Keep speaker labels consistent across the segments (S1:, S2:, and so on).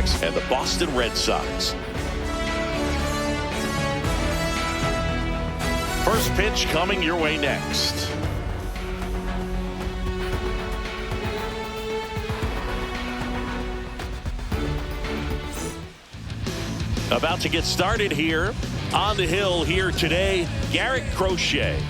S1: Sox and the Boston Red Sox. First pitch coming your way next. About to get started here on the hill here today, Garrett Crochet.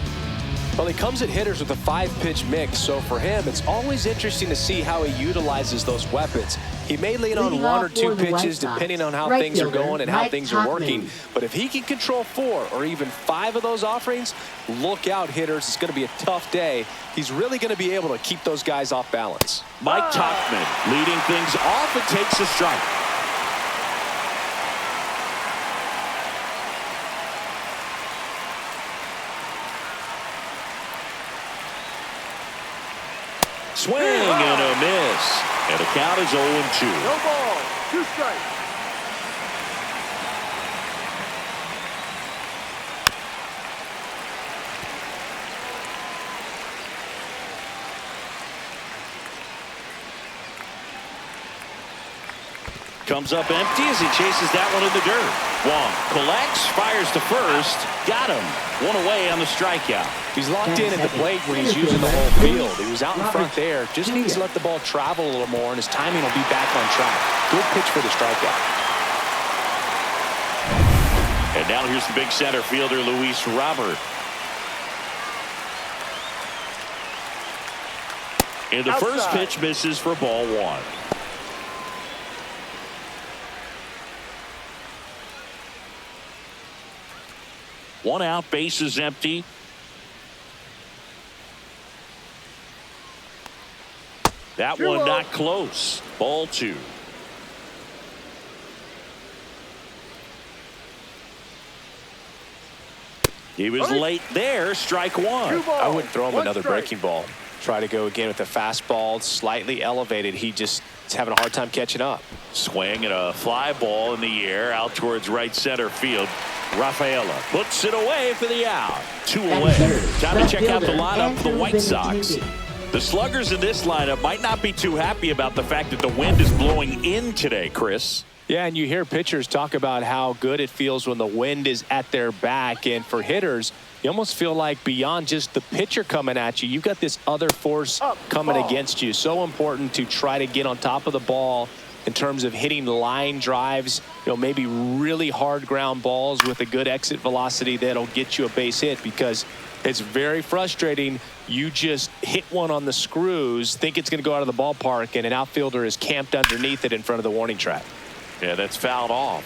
S2: Well, he comes at hitters with a 5-pitch mix, so for him, it's always interesting to see how he utilizes those weapons. He may lean on 1 or 2 pitches depending on how things are going and how things are working. But if he can control 4 or even 5 of those offerings, look out, hitters. It's going to be a tough day. He's really going to be able to keep those guys off balance.
S1: Mike Tauchman leading things off and takes a strike. Swing and a miss. And the count is 0-2.
S3: No ball. 2 strikes.
S1: Comes up empty as he chases that one in the dirt. Wong collects, fires to first. Got him. 1 away on the strikeout.
S2: He's locked in at the plate when he's using the whole field. He was out in front there. Just needs to let the ball travel a little more, and his timing will be back on track. Good pitch for the strikeout.
S1: And now here's the big center fielder, Luis Robert. And the first pitch misses for ball 1. One out, bases empty. That one not close. Ball 2. He was late there. Strike 1.
S2: I wouldn't throw him another breaking ball. Try to go again with a fastball, slightly elevated. He just is having a hard time catching up.
S1: Swing and a fly ball in the air out towards right center field. Rafaela puts it away for the out. 2 away. Time to check out the lineup for the White Sox. The sluggers in this lineup might not be too happy about the fact that the wind is blowing in today, Chris.
S2: Yeah, and you hear pitchers talk about how good it feels when the wind is at their back. And for hitters, you almost feel like beyond just the pitcher coming at you, you've got this other force coming against you. So important to try to get on top of the ball in terms of hitting line drives, maybe really hard ground balls with a good exit velocity that'll get you a base hit, because it's very frustrating. You just hit one on the screws, think it's going to go out of the ballpark, and an outfielder is camped underneath it in front of the warning track.
S1: Yeah, that's fouled off.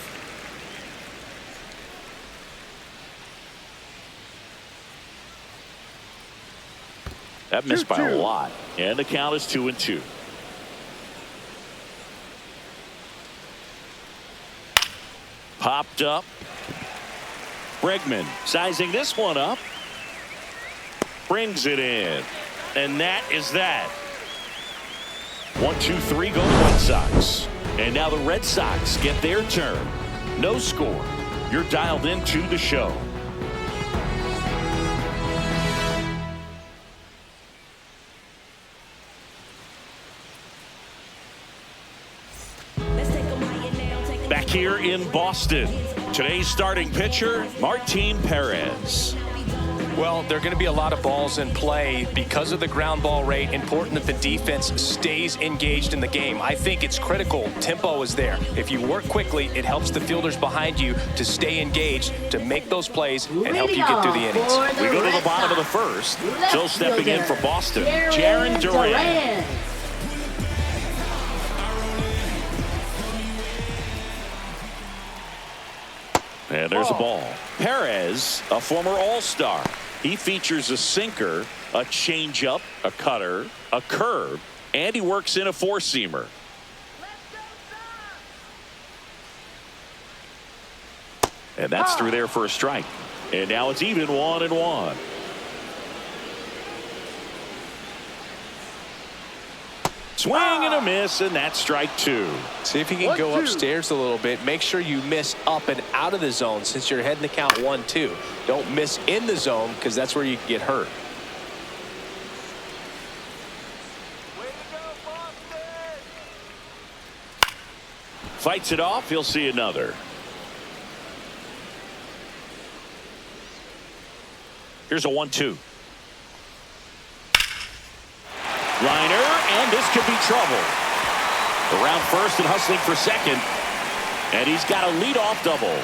S1: That missed by a lot. And the count is 2-2. Popped up. Bregman sizing this one up. Brings it in. And that is that. 1, 2, 3 go to White Sox. And now the Red Sox get their turn. No score. You're dialed into the show. Back here in Boston, today's starting pitcher, Martin Perez.
S2: Well, there are going to be a lot of balls in play because of the ground ball rate. Important that the defense stays engaged in the game. I think it's critical. Tempo is there. If you work quickly, it helps the fielders behind you to stay engaged, to make those plays, and help you get through the innings.
S1: We go to the bottom of the first. Still stepping in for Boston, Jaron Duran. And there's a ball. Perez, a former All-Star. He features a sinker, a changeup, a cutter, a curve, and he works in a four-seamer. And that's through there for a strike. And now it's even 1-1. Swing and a miss, and that's strike 2.
S2: See if you can go upstairs a little bit. Make sure you miss up and out of the zone since you're heading to count 1-2. Don't miss in the zone, because that's where you can get hurt.
S1: Fights it off. He'll see another. Here's a 1-2. Liner, and this could be trouble. Around first and hustling for second. And he's got a leadoff double.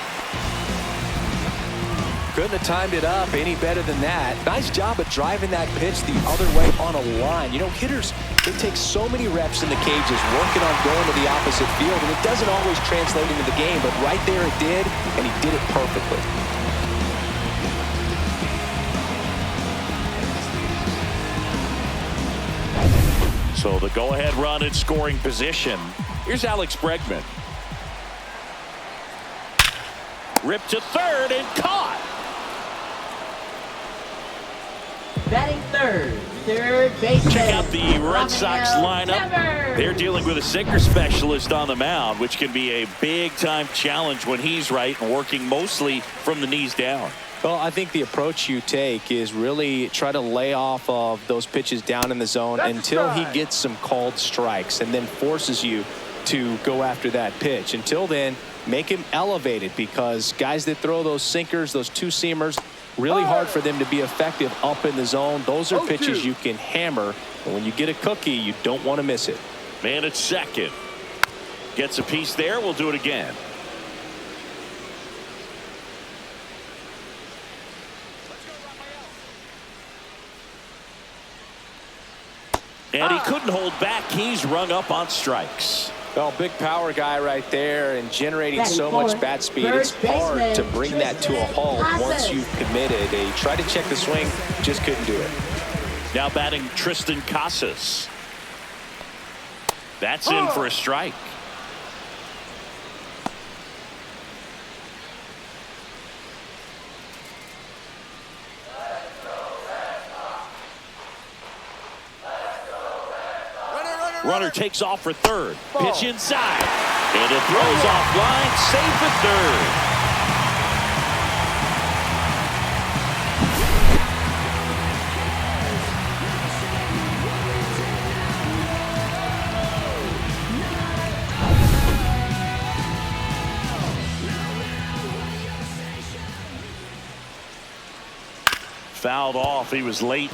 S2: Couldn't have timed it up any better than that. Nice job of driving that pitch the other way on a line. You know, hitters, they take so many reps in the cages working on going to the opposite field, and it doesn't always translate into the game, but right there it did, and he did it perfectly.
S1: So the go-ahead run in scoring position. Here's Alex Bregman. Ripped to third and caught.
S4: Batting third baseman.
S1: Check out the Red Sox lineup. They're dealing with a sinker specialist on the mound, which can be a big-time challenge when he's right and working mostly from the knees down.
S2: Well, I think the approach you take is really try to lay off of those pitches down in the zone until he gets some called strikes and then forces you to go after that pitch. Until then, make him elevated, because guys that throw those sinkers, those two-seamers, really hard for them to be effective up in the zone. Those are pitches you can hammer, and when you get a cookie, you don't want to miss it.
S1: Man at second. Gets a piece there. We'll do it again. And he couldn't hold back. He's rung up on strikes.
S2: Well, big power guy right there and generating so much bat speed. It's hard to bring that to a halt once you've committed. They tried to check the swing, just couldn't do it.
S1: Now batting Tristan Casas. That's in for a strike. Runner takes off for third. Pitch inside. And it throws off line. Safe at third. Fouled off. He was late.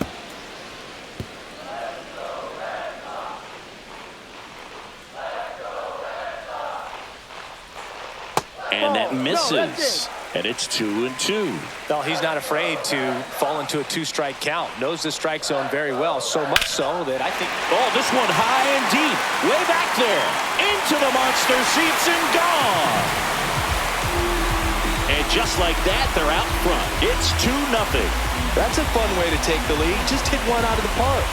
S1: And that misses. And it's 2-2.
S2: Well, he's not afraid to fall into a two-strike count. Knows the strike zone very well, so much so that I think...
S1: Oh, this one high and deep. Way back there. Into the monster seats and gone. And just like that, they're out front. It's 2-0.
S2: That's a fun way to take the lead. Just hit one out of the park.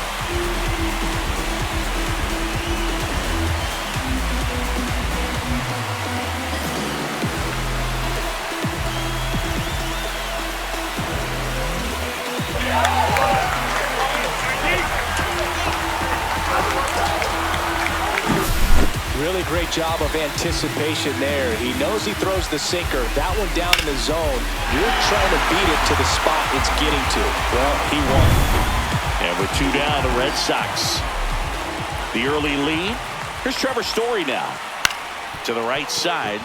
S2: Really great job of anticipation there. He knows he throws the sinker. That one down in the zone. You're trying to beat it to the spot it's getting to. Well, he won.
S1: And with 2 down, the Red Sox. The early lead. Here's Trevor Story now. To the right side.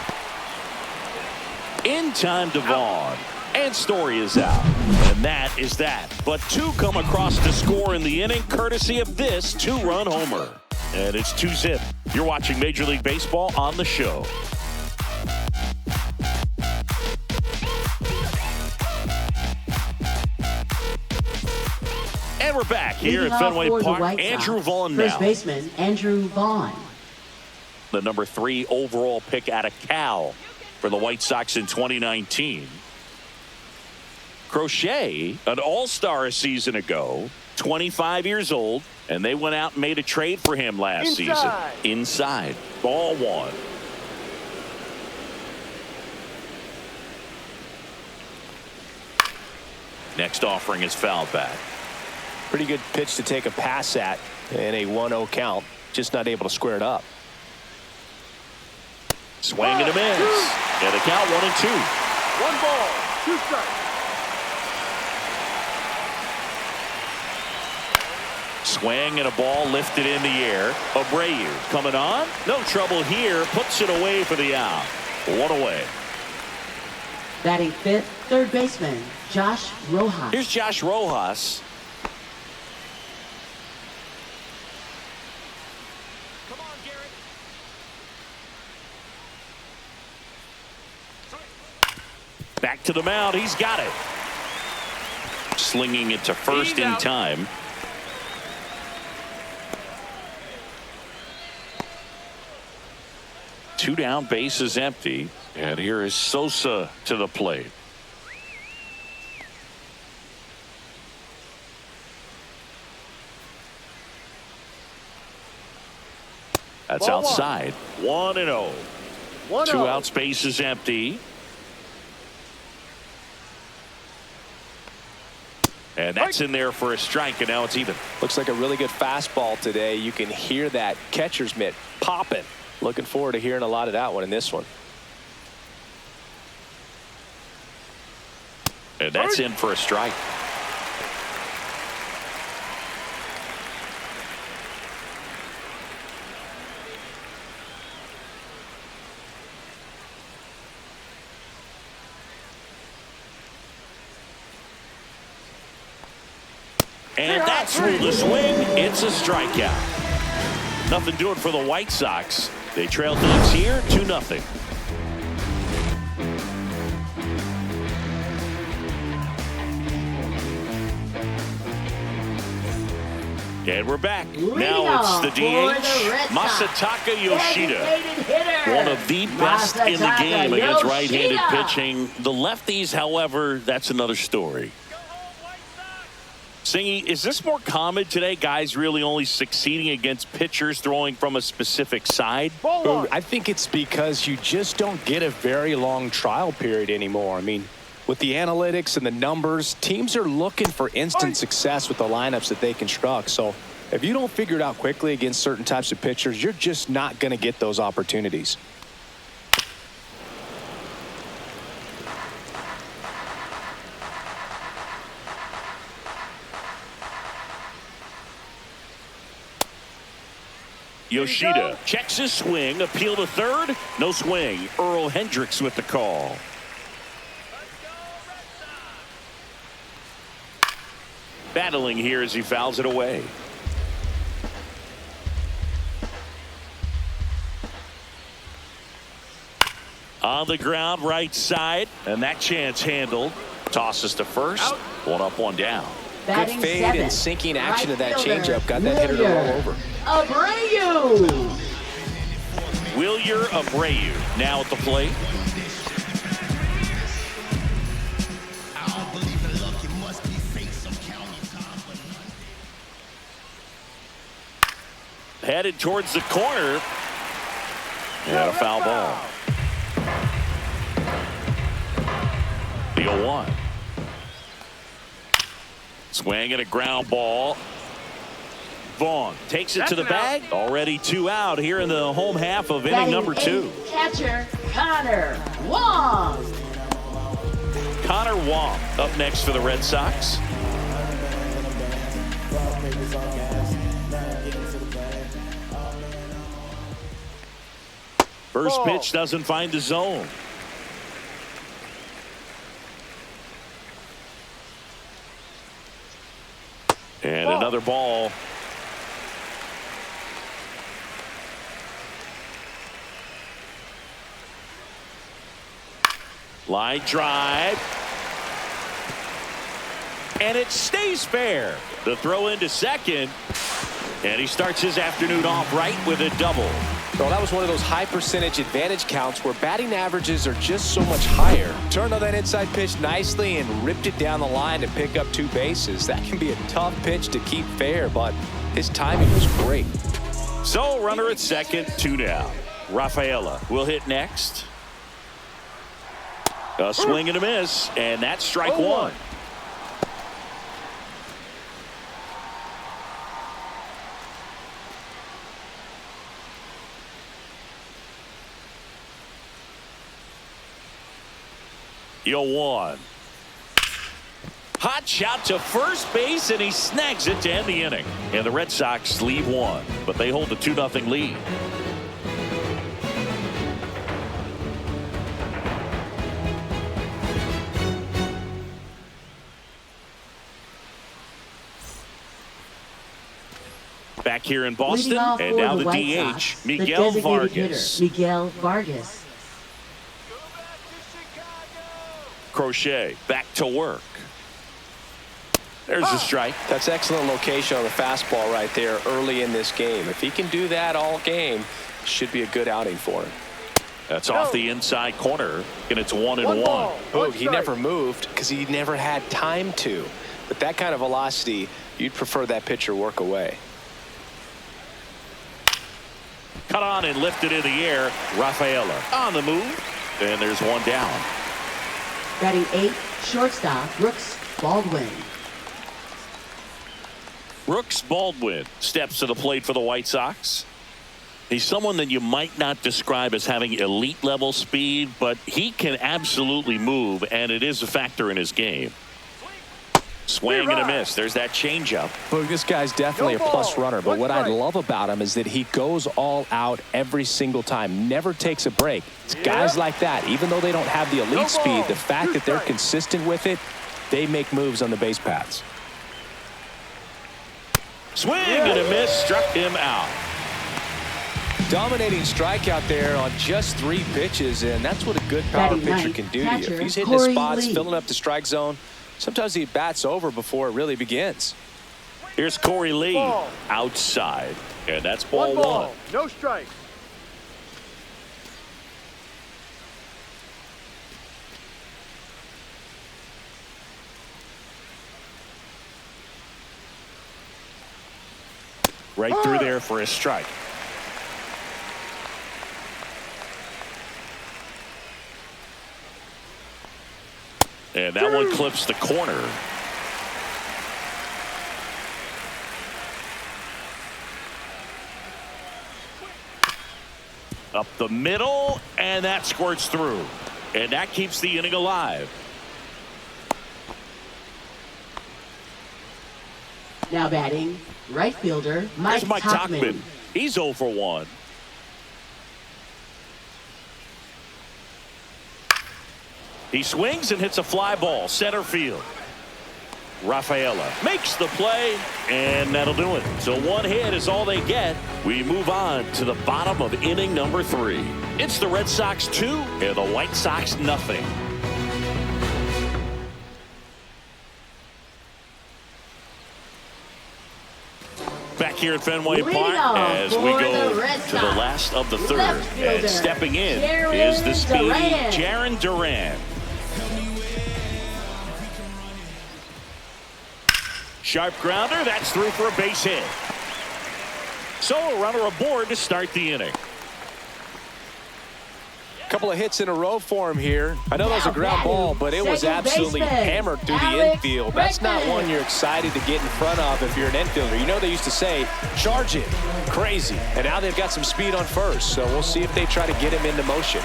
S1: In time to Vaughn. And Story is out. And that is that. But 2 come across to score in the inning, courtesy of this 2-run homer. And it's 2-zip. You're watching Major League Baseball on the show. And we're back here at Fenway Park. Andrew Vaughn now.
S4: First baseman, Andrew Vaughn.
S1: The number 3 overall pick out of Cal for the White Sox in 2019. Crochet, an all-star a season ago, 25 years old, and they went out and made a trade for him last season. Inside. Ball 1. Next offering is fouled back.
S2: Pretty good pitch to take a pass at in a 1-0 count. Just not able to square it up.
S1: Swing and a miss. And a count 1-2.
S3: 1 ball, 2 strikes.
S1: Swing and a ball lifted in the air. Abreu coming on. No trouble here. Puts it away for the out. One away.
S4: Batting fifth, third baseman, Josh Rojas.
S1: Here's Josh Rojas.
S3: Come on, Garrett.
S1: Back to the mound. He's got it. Slinging it to first in time. Two down, bases empty. And here is Sosa to the plate. That's
S3: Ball
S1: outside. 1-0.
S3: 1-0.
S1: Two outs, bases empty. And that's in there for a strike, and now it's even.
S2: Looks like a really good fastball today. You can hear that catcher's mitt popping. Looking forward to hearing a lot of that one in this one.
S1: And that's in for a strike. And that's through the swing. It's a strikeout. Nothing doing for the White Sox. They trail things here 2-0. And we're back. Now it's the DH, Masataka Yoshida. One of the best in the game against right-handed pitching. The lefties, however, that's another story. Singy, is this more common today? Guys really only succeeding against pitchers throwing from a specific side?
S2: I think it's because you just don't get a very long trial period anymore. I mean, with the analytics and the numbers, teams are looking for instant success with the lineups that they construct. So if you don't figure it out quickly against certain types of pitchers, you're just not going to get those opportunities.
S1: Yoshida checks his swing. Appeal to third. No swing. Earl Hendricks with the call. Battling here as he fouls it away. On the ground, right side. And that chance handled. Tosses to first. Out. One up, one down.
S2: Good fade and sinking action of that changeup. Got that hitter to roll over.
S4: Abreu.
S1: Wilyer Abreu now at the plate. Headed towards the corner. And a foul ball. The 0-1. Swing and a ground ball. Vaughn takes it to the bag. Already two out here in the home half of inning number 2.
S4: Catcher Connor Wong.
S1: Connor Wong up next for the Red Sox. First pitch doesn't find the zone. And another ball. Line drive. And it stays fair. The throw into second. And he starts his afternoon off right with a double.
S2: Well, that was one of those high percentage advantage counts where batting averages are just so much higher. Turned on that inside pitch nicely and ripped it down the line to pick up 2 bases. That can be a tough pitch to keep fair, but his timing was great.
S1: So runner at second, 2 down. Rafaela will hit next. A swing and a miss, and that's strike 1. The 0-1. Hot shot to first base, and he snags it to end the inning. And the Red Sox leave one, but they hold a 2-0 lead. Back here in Boston, and now the DH, Miguel Vargas.
S4: Miguel Vargas.
S1: Crochet back to work. There's a strike.
S2: That's excellent location on the fastball right there early in this game. If he can do that all game, should be a good outing for him.
S1: That's off the inside corner, and it's 1-1.
S2: Oh, he never moved because he never had time to. With that kind of velocity, you'd prefer that pitcher work away.
S1: Cut on and lifted in the air. Rafaela on the move, and there's one down.
S4: Batting 8, shortstop, Brooks Baldwin.
S1: Brooks Baldwin steps to the plate for the White Sox. He's someone that you might not describe as having elite level speed, but he can absolutely move, and it is a factor in his game. Swing and a miss. There's that changeup.
S2: Look, this guy's definitely a plus runner, but what I love about him is that he goes all out every single time, never takes a break. It's guys like that, even though they don't have the elite speed, the fact that they're consistent with it, they make moves on the base paths.
S1: Swing and a miss, struck him out.
S2: Dominating strikeout there on just 3 pitches, and that's what a good power pitcher can do to you. If he's hitting his spots, filling up the strike zone, sometimes he bats over before it really begins.
S1: Here's Corey Lee outside, and that's ball one.
S3: No strike.
S1: Right through there for a strike. And that one clips the corner. Up the middle, and that squirts through. And that keeps the inning alive.
S4: Now batting, right fielder, Mike Tauchman.
S1: He's 0 for 1. He swings and hits a fly ball, center field. Rafaela makes the play, and that'll do it. So one hit is all they get. We move on to the bottom of inning number 3. It's the Red Sox 2 and the White Sox nothing. Back here at Fenway Park as we go to the last of the 3rd. And stepping in is the speedy Jarren Duran. Sharp grounder, that's through for a base hit. So a runner aboard to start the inning.
S2: Couple of hits in a row for him here. I know that was a ground ball, but it was absolutely hammered through the infield. That's not one you're excited to get in front of if you're an infielder. You know they used to say, charge it, crazy. And now they've got some speed on first, so we'll see if they try to get him into motion.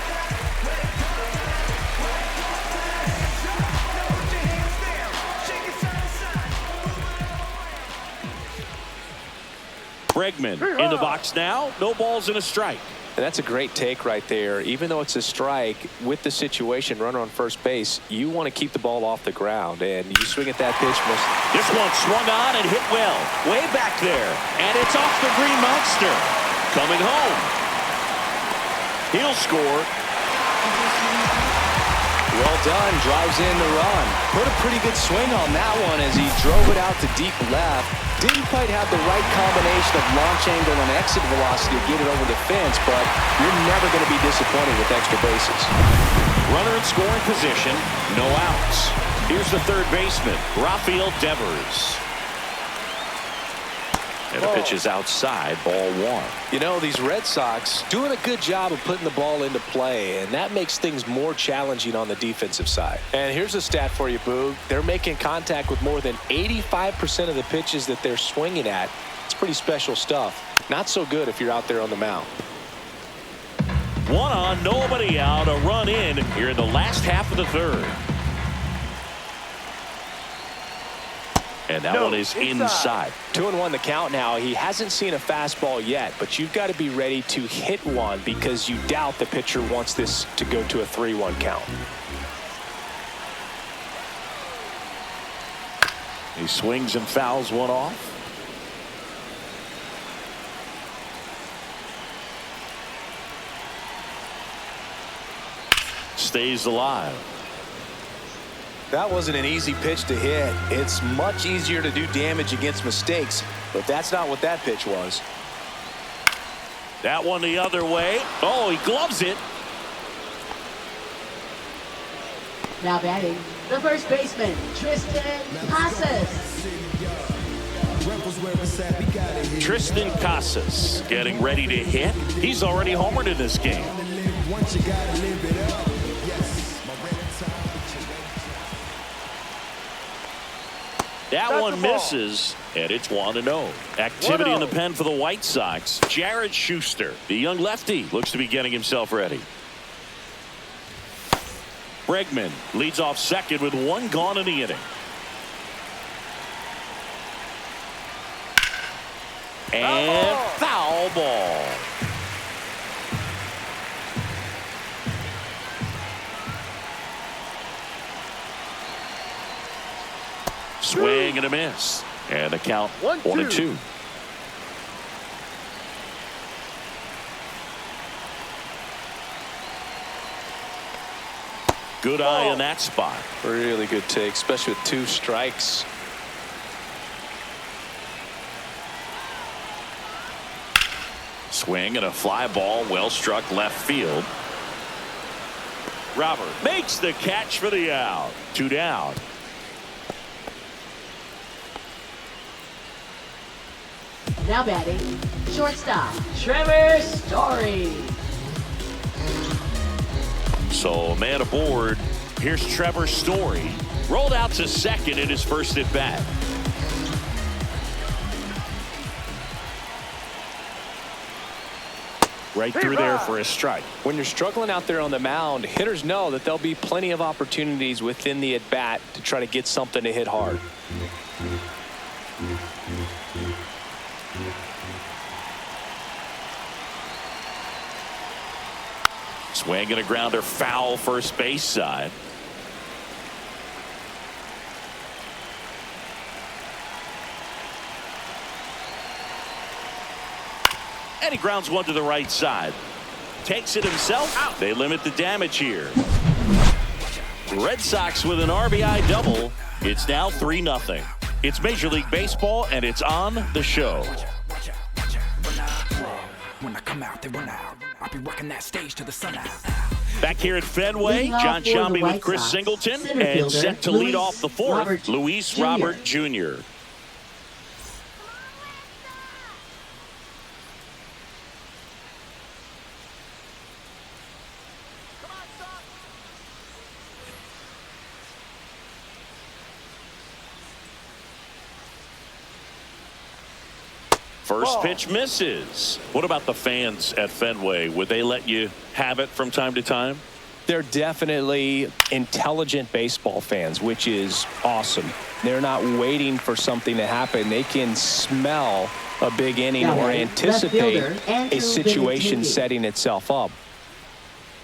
S1: Bregman in the box now. No balls and a strike.
S2: And that's a great take right there. Even though it's a strike, with the situation, runner on first base, you want to keep the ball off the ground. And you swing at that pitch.
S1: This one swung on and hit well. Way back there. And it's off the Green Monster. Coming home. He'll score.
S2: Well done. Drives in the run. Put a pretty good swing on that one as he drove it out to deep left. Didn't quite have the right combination of launch angle and exit velocity to get it over the fence, but you're never going to be disappointed with extra bases.
S1: Runner in scoring position, no outs. Here's the third baseman, Rafael Devers. And the pitch is outside, ball one.
S2: You know, these Red Sox doing a good job of putting the ball into play, and that makes things more challenging on the defensive side. And here's a stat for you, Boog. They're making contact with more than 85% of the pitches that they're swinging at. It's pretty special stuff. Not so good if you're out there on the mound.
S1: One on, nobody out, a run in here in the last half of the 3rd. And that one is inside.
S2: 2-1 the count now. He hasn't seen a fastball yet, but you've got to be ready to hit one because you doubt the pitcher wants this to go to a 3-1 count.
S1: He swings and fouls one off. Stays alive.
S2: That wasn't an easy pitch to hit. It's much easier to do damage against mistakes, but that's not what that pitch was.
S1: That one the other way. Oh, he gloves it.
S4: Now batting, the first baseman, Tristan Casas.
S1: Tristan Casas getting ready to hit. He's already homered in this game. That one misses, and it's 1-0. Activity in the pen for the White Sox. Jared Schuster, the young lefty, looks to be getting himself ready. Bregman leads off second with one gone in the inning. And foul ball. Swing and a miss. And the count 1-2. Good eye in that spot.
S2: Really good take, especially with 2 strikes.
S1: Swing and a fly ball, well struck left field. Robert makes the catch for the out. 2 down.
S4: Now batting, shortstop, Trevor Story.
S1: So man aboard. Here's Trevor Story. Rolled out to second in his first at bat. Right through there for a strike.
S2: When you're struggling out there on the mound, hitters know that there'll be plenty of opportunities within the at bat to try to get something to hit hard.
S1: Swing and a grounder foul first base side. And he grounds one to the right side. Takes it himself. Out. They limit the damage here. Red Sox with an RBI double. It's now 3-0. It's Major League Baseball, and it's on the show.
S5: When I come out, they run out. I'll be working that stage to the sun out.
S1: Back here at Fenway, John Sciambi with Chris Singleton, and set to lead off the fourth, Luis Robert Jr. First pitch misses. What about the fans at Fenway? Would they let you have it from time to time?
S2: They're definitely intelligent baseball fans, which is awesome. They're not waiting for something to happen. They can smell a big inning or anticipate a situation setting itself up.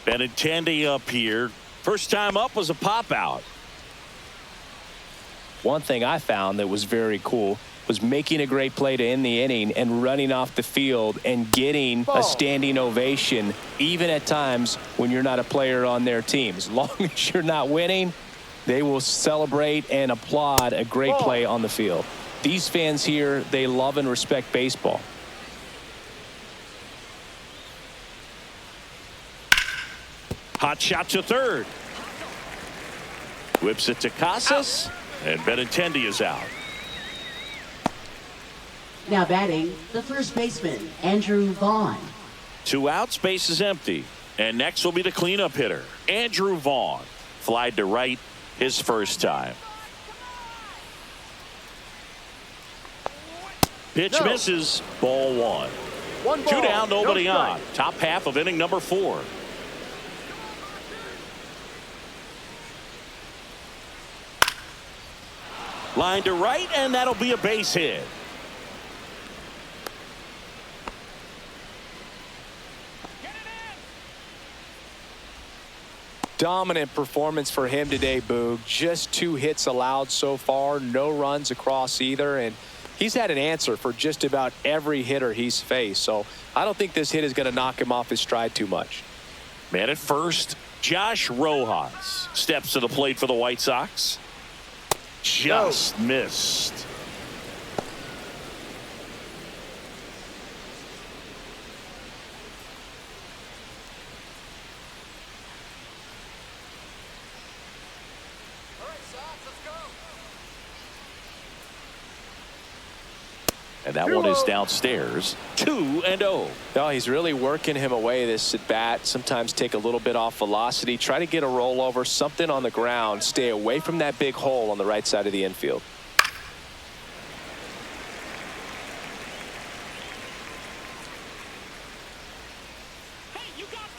S1: Benintendi up here. First time up was a pop out.
S2: One thing I found that was very cool was making a great play to end the inning and running off the field and getting a standing ovation, even at times when you're not a player on their team. As long as you're not winning, they will celebrate and applaud a great play on the field. These fans here, they love and respect baseball.
S1: Hot shot to third. Whips it to Casas, and Benintendi is out.
S4: Now batting, the first baseman, Andrew Vaughn.
S1: 2 outs, base is empty. And next will be the cleanup hitter, Andrew Vaughn. Flied to right his first time. Pitch misses, ball 1. 2 down, nobody on. Top half of inning number 4. Line to right, and that'll be a base hit.
S2: Dominant performance for him today, Boog. Just 2 hits allowed so far, no runs across either, and he's had an answer for just about every hitter he's faced. So I don't think this hit is going to knock him off his stride too much.
S1: Man at first, Josh Rojas steps to the plate for the White Sox. Just missed. And that one is downstairs. 2-0.
S2: No, he's really working him away this at bat. Sometimes take a little bit off velocity. Try to get a rollover, something on the ground. Stay away from that big hole on the right side of the infield.
S3: Hey, you got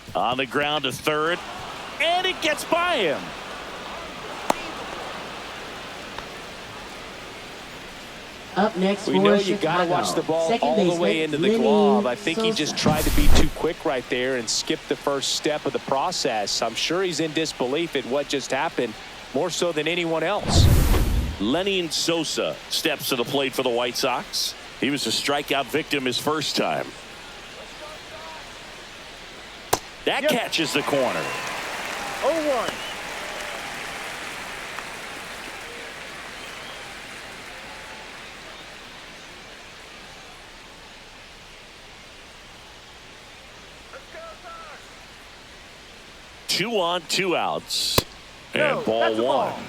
S3: this.
S1: On the ground to third. And it gets by him.
S4: Up next,
S2: We know you got to watch the ball all the way into the glove. I think he just tried to be too quick right there and skipped the first step of the process. I'm sure he's in disbelief at what just happened, more so than anyone else.
S1: Lenny Sosa steps to the plate for the White Sox. He was a strikeout victim his first time. That catches the corner.
S3: 0-1.
S1: Two on, 2 outs. And
S3: No,
S1: ball
S3: that's a
S1: 1.
S3: ball.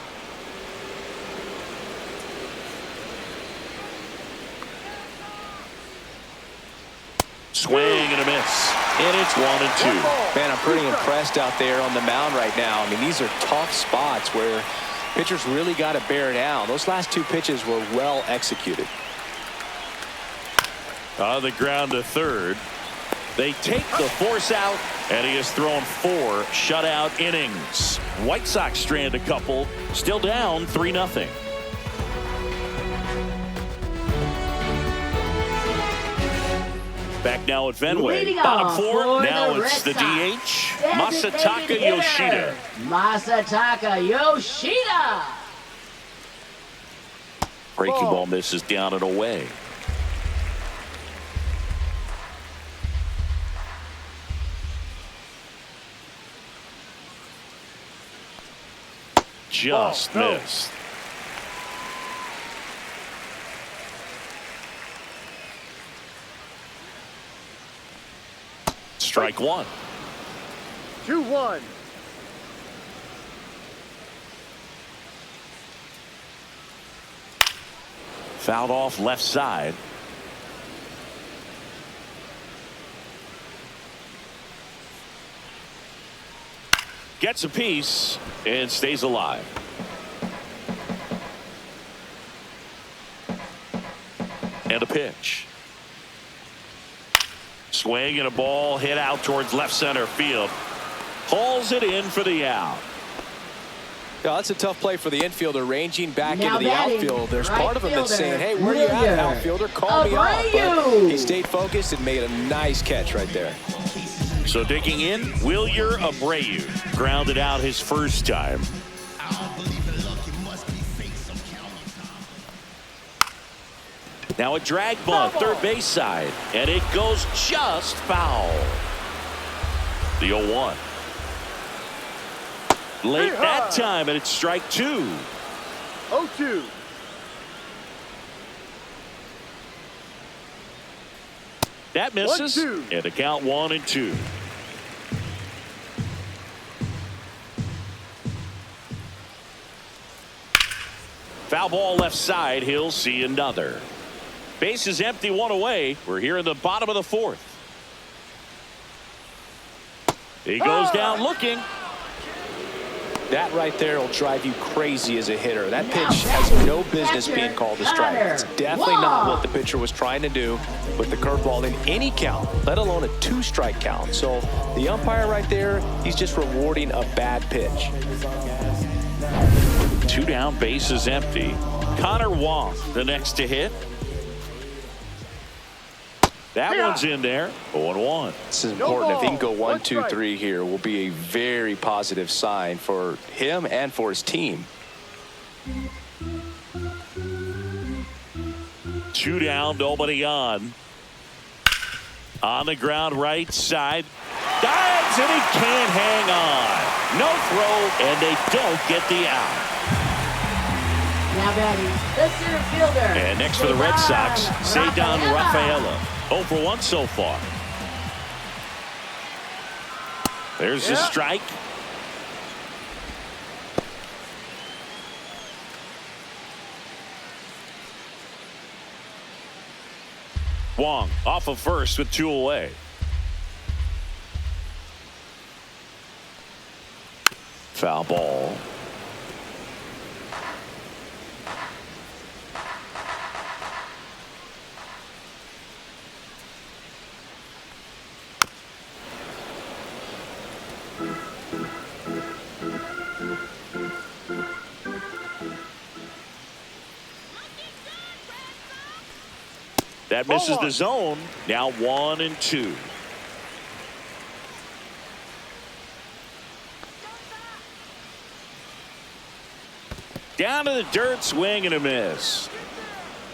S1: Swing and a miss. And it's 1-2.
S2: Man, I'm pretty impressed out there on the mound right now. I mean, these are tough spots where pitchers really got to bear down. Those last 2 pitches were well executed.
S1: On the ground to third. They take the force out, and he has thrown 4 shutout innings. White Sox strand a couple, still down 3-0. Back now at Fenway.
S4: Leading
S1: Bottom
S4: off
S1: 4.
S4: for
S1: Now
S4: the
S1: it's
S4: Red
S1: the
S4: Sox.
S1: DH,
S4: Designated
S1: Masataka
S4: hitter,
S1: Yoshida.
S4: Masataka Yoshida.
S1: Breaking ball misses down and away. Just missed. Strike 1.
S3: 2-1.
S1: Fouled off left side. Gets a piece and stays alive. And a pitch. Swing and a ball hit out towards left center field. Hauls it in for the out.
S2: Yeah, that's a tough play for the infielder, ranging back
S4: Now
S2: into the
S4: batting,
S2: outfield. There's
S4: right
S2: part of him that's
S4: fielder,
S2: saying, hey, where are you at,
S4: Willier
S2: outfielder? Call me up. But
S4: Abreu.
S2: he stayed focused and made a nice catch right there.
S1: So digging in, Willier Abreu grounded out his first time. Now a drag bunt, third base side, and it goes just foul. The 0-1. Late that time, and it's strike 2.
S3: 0-2.
S1: That misses,
S3: 1-2.
S1: and the count 1-2. Foul ball left side. He'll see another. Base is empty, 1 away. We're here in the bottom of the 4th. He goes down looking.
S2: That right there will drive you crazy as a hitter. That pitch has no business being called a strike. It's definitely not what the pitcher was trying to do with the curveball in any count, let alone a 2-strike count. So the umpire right there, he's just rewarding a bad pitch.
S1: 2 down, bases empty. Connor Wong, the next to hit. That one's in there. 0-1.
S2: This is important. If he can go 1, 2, 3 here, will be a very positive sign for him and for his team.
S1: 2 down, nobody on. On the ground, right side. Dives, and he can't hang on. No throw, and they don't get the out.
S4: Now batting, the center fielder.
S1: And next for the Red Sox, Cedar Rafaela. 0 for 1 so far. There's the strike. Wong off of first with 2 away. Foul ball. That misses the zone. Now 1 and 2. Down to the dirt, swing and a miss.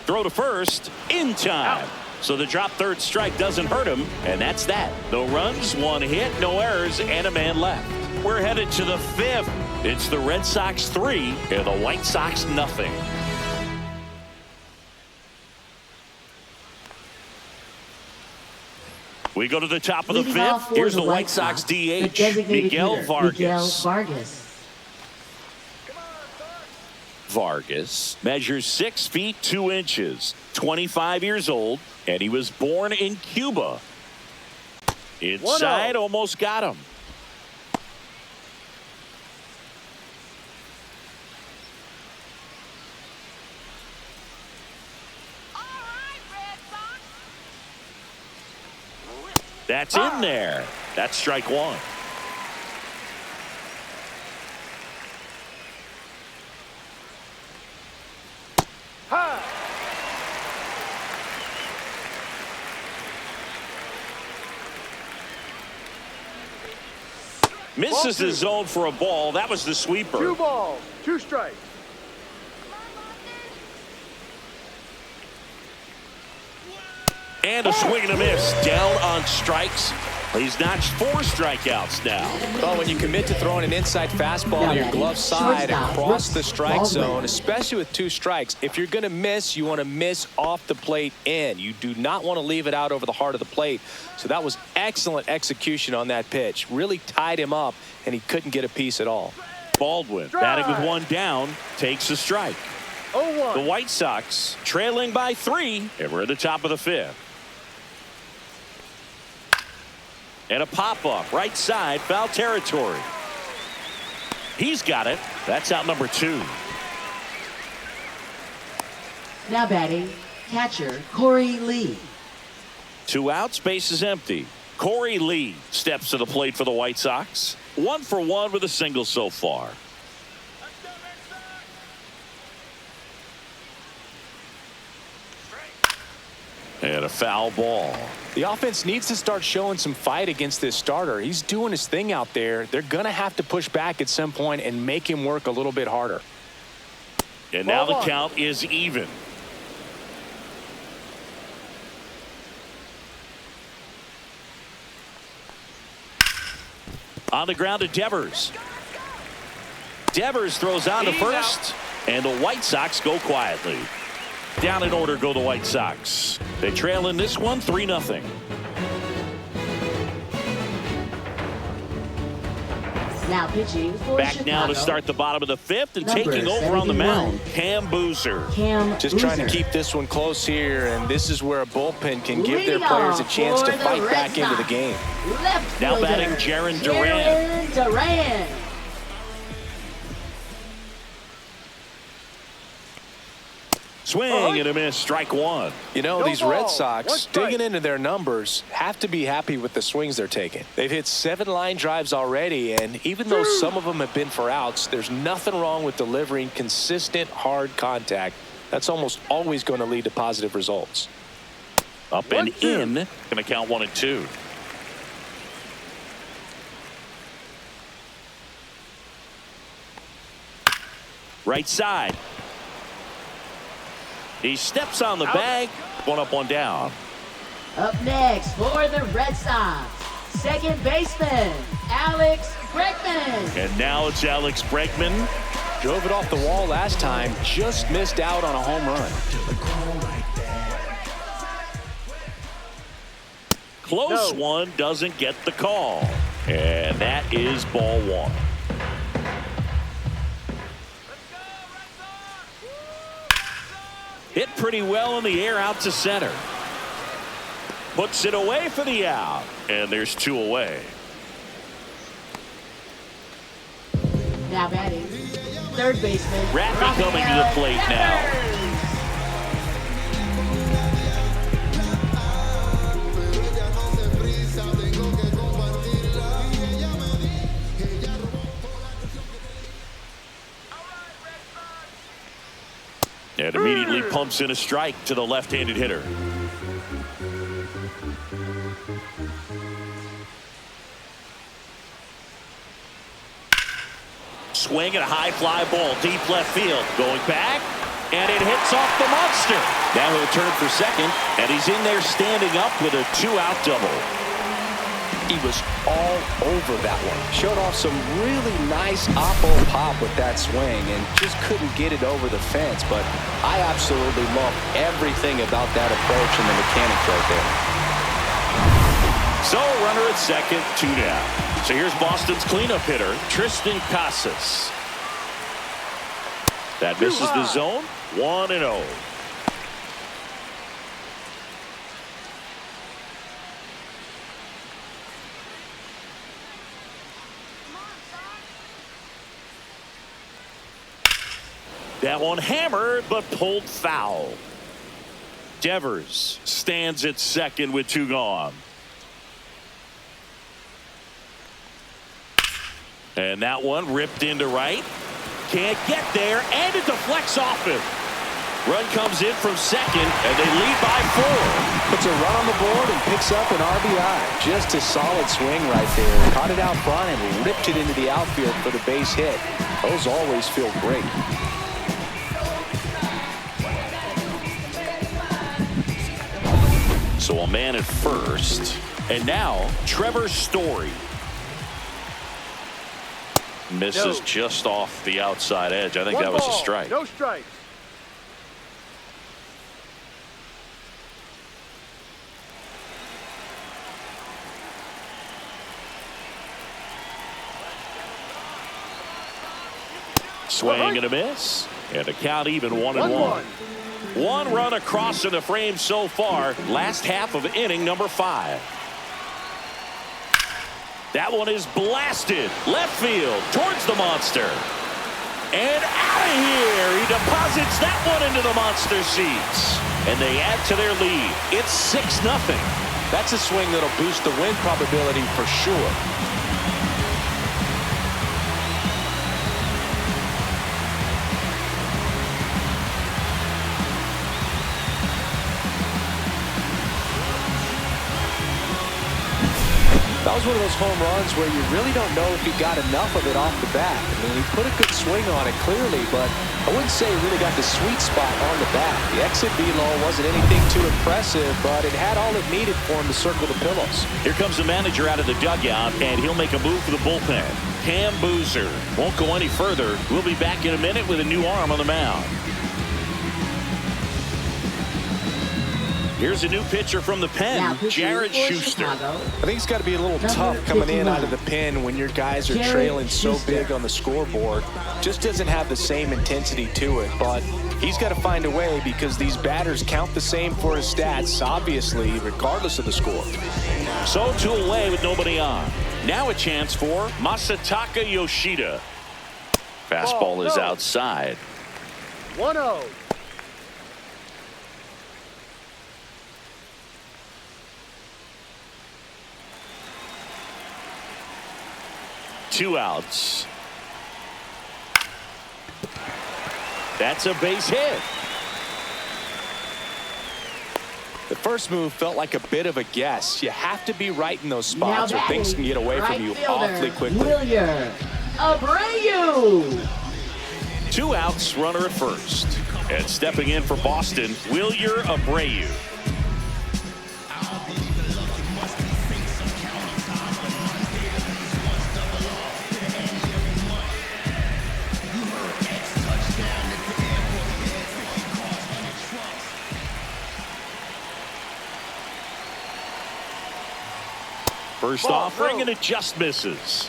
S1: Throw to first in time. So the drop third strike doesn't hurt him, and that's that. No runs, 1 hit, no errors, and a man left. We're headed to the 5th. It's the Red Sox 3 and the White Sox nothing. We go to the top of the 5th. Here's the White Sox DH, Miguel Vargas. Vargas measures 6 feet 2 inches, 25 years old, and he was born in Cuba. Inside, almost got him. That's in there. That's strike 1. Misses the zone for a ball. That was the sweeper.
S3: 2 balls, 2 strikes.
S1: And a swing and a miss. Down on strikes. He's notched 4 strikeouts now.
S2: Well, when you commit to throwing an inside fastball on your glove side across the strike zone, especially with 2 strikes, if you're going to miss, you want to miss off the plate in. You do not want to leave it out over the heart of the plate. So that was excellent execution on that pitch. Really tied him up, and he couldn't get a piece at all.
S1: Baldwin, batting with 1 down, takes a strike.
S3: 0-1.
S1: The White Sox trailing by 3, and we're at the top of the 5th. And a pop-up, right side, foul territory. He's got it. That's out number 2.
S4: Now batting, catcher Corey Lee.
S1: 2 outs, base is empty. Corey Lee steps to the plate for the White Sox. 1 for 1 with a single so far. And a foul ball.
S2: The offense needs to start showing some fight against this starter. He's doing his thing out there. They're going to have to push back at some point and make him work a little bit harder.
S1: And now the count is even. On the ground to Devers. Devers throws on to first, and the White Sox go quietly. Down in order go the White Sox. They trail in this one 3-0.
S4: Now pitching for
S1: Back
S4: Chicago.
S1: now to start the bottom of the 5th and taking over on the mound, Cam Boozer.
S2: Just trying to keep this one close here, and this is where a bullpen can give their players a chance to fight back into the game.
S4: Left
S1: now
S4: fielder,
S1: batting Jaron Duran. Swing and a miss, strike one.
S2: You know,
S3: No
S2: these
S3: ball,
S2: Red
S3: one
S2: Sox,
S3: strike.
S2: digging into their numbers, have to be happy with the swings they're taking. They've hit 7 line drives already, and even though some of them have been for outs, there's nothing wrong with delivering consistent, hard contact. That's almost always going to lead to positive results.
S1: Up and
S3: 1-2.
S1: in. Going to count 1-2. Right side. He steps on the bag. One up, one down.
S4: Up next for the Red Sox, second baseman, Alex Bregman.
S1: And now it's Alex Bregman.
S2: Drove it off the wall last time, just missed out on a home run.
S1: Close
S3: No.
S1: one, doesn't get the call. And that is ball one. Hit pretty well in the air out to center. Puts it away for the out. And there's 2 away.
S4: Now batting, third baseman,
S1: Raffy coming to the plate now. And immediately pumps in a strike to the left-handed hitter. Swing and a high fly ball deep left field. Going back, and it hits off the monster. Now he'll turn for second, and he's in there standing up with a 2-out double.
S2: He was all over that one. Showed off some really nice oppo pop with that swing and just couldn't get it over the fence. But I absolutely love everything about that approach and the mechanics right there.
S1: So runner at second, 2 down. So here's Boston's cleanup hitter, Tristan Casas. That misses the zone, 1-0. That one hammered, but pulled foul. Devers stands at second with 2 gone. And that one ripped into right. Can't get there, and it deflects off him. Run comes in from second, and they lead by 4.
S2: Puts a run on the board and picks up an RBI. Just a solid swing right there. Caught it out front and ripped it into the outfield for the base hit. Those always feel great.
S1: So a man at first. And now Trevor Story. Misses
S3: No.
S1: just off the outside edge. I think
S3: 1
S1: that was a
S3: ball,
S1: strike.
S3: No strikes.
S1: Swing and a miss. And the count even 1-1.
S3: 1-1.
S1: 1 run across in the frame so far. Last half of inning number 5. That one is blasted left field towards the monster. And out of here. He deposits that one into the monster seats. And they add to their lead. It's 6-0.
S2: That's a swing that'll boost the win probability for sure. That was one of those home runs where you really don't know if he got enough of it off the bat. I mean, he put a good swing on it clearly, but I wouldn't say he really got the sweet spot on the bat. The exit velo wasn't anything too impressive, but it had all it needed for him to circle the pillows.
S1: Here comes the manager out of the dugout, and he'll make a move for the bullpen. Cam Boozer won't go any further. We'll be back in a minute with a new arm on the mound. Here's a new pitcher from the
S4: Now
S1: pen,
S4: pitching
S1: Jared
S4: for
S1: Schuster.
S4: Chicago,
S2: I think it's got to be a little
S4: Number
S2: tough coming in
S4: 51.
S2: out of the pen when your guys are
S4: Jared
S2: trailing so
S4: Schuster.
S2: big on the scoreboard. Just doesn't have the same intensity to it, but he's got to find a way because these batters count the same for his stats, obviously, regardless of the score.
S1: So 2 away with nobody on. Now a chance for Masataka Yoshida. Fastball
S3: Ball,
S1: is
S3: no.
S1: outside.
S3: 1-0.
S1: 2 outs. That's a base hit.
S2: The first move felt like a bit of a guess. You have to be right in those spots
S4: Now
S2: or things can get away
S4: right
S2: from you
S4: fielder,
S2: awfully quickly.
S4: Wilyer Abreu.
S1: 2 outs, runner at first. And stepping in for Boston, Wilyer Abreu. First offering, and it just misses.